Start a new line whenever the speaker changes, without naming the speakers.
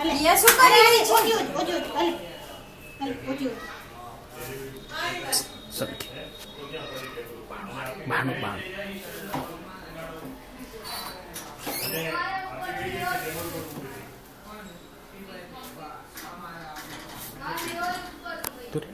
ये શું કરી રહી છે?
ઓજો હાલે હાલે ઓજો
બાનું બાન તું